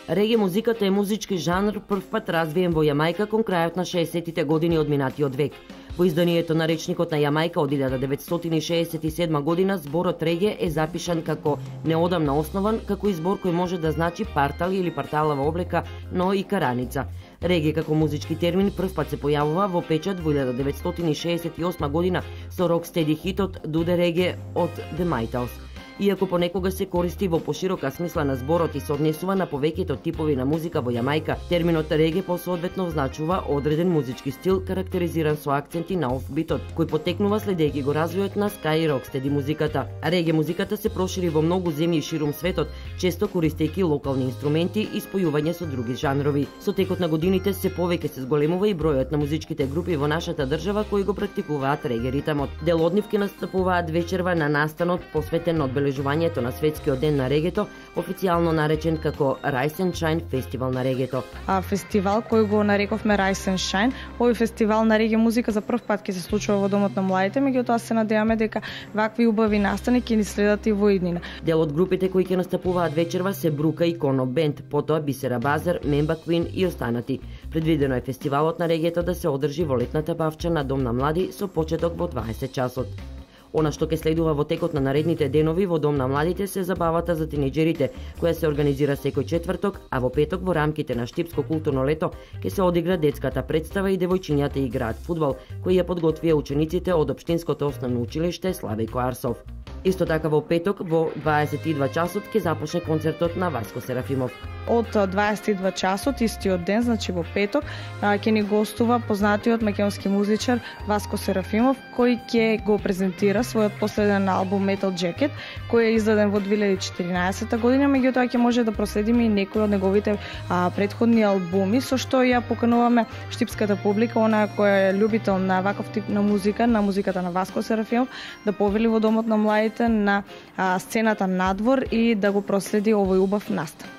Реге музиката е музички жанр првпат развиен во Јамајка кон крајот на 60-тите години од минатиот век. Во изданието на речникот на Јамајка од 1967 година зборот реге е запишан како неодамна основан, како избор кој може да значи партал или парталава облека, но и караница. Реге како музички термин првпат се појавува во печат во 1968 година со рокстеди хитот Дуде Реге од The Mitals. Иако понекога се користи во поширока смисла на зборот и се однесува на повеќето типови на музика во Јамајка, терминот реге посоодветно означува одреден музички стил карактеризиран со акценти на офбитот, кој потекнува следејќи го развојот на ска и рокстеди музиката. Реге музиката се прошири во многу земји ширум светот, често користејќи локални инструменти и спојување со други жанрови. Со текот на годините се повеќе се зголемува и бројот на музичките групи во нашата држава кои го практикуваат реге ритамот. Дел од нив ќе настапуваат вечерва на настанот посветен на одбележувањето на светскиот ден на регето, официјално наречен како Rise and Shine фестивал на регето. Фестивал кој го нарековме Rise and Shine, овој фестивал на реге музика за прв пат ќе се случува во домот на младите, меѓутоа се надеваме дека вакви убави настани ќе ни следат и во иднина. Дел од групите кои ќе настапуваат вечерва се Брука и Коно Бенд, потоа Бисера Базар, Мемба Квин и останати. Предвидено е фестивалот на регето да се одржи во летната бавча на Дом на млади со почеток во 20 часот. Она што ќе следува во текот на наредните денови во Дом на младите се забавата за тинејџерите, која се организира секој четврток, а во петок во рамките на Штипско културно лето ќе се одигра детската представа и девојчињата играат фудбал, кој ја подготвија учениците од Општинското основно училиште Славејко Арсов. Исто така во петок во 22 часот ќе започне концертот на Васко Серафимов. Од 22 часот истиот ден, значи во петок, ќе ни гостува познатиот македонски музичар Васко Серафимов, кој ќе го презентира својот последен албум Metal Jacket, кој е издаден во 2014 година, меѓутоа ќе може да проследиме и некои од неговите претходни албуми, со што ја покануваме штипската публика, она која е љубител на ваков тип на музика, на музиката на Васко Серафимов, да повели во домот на младите на сцената надвор и да го проследи овој убав настан.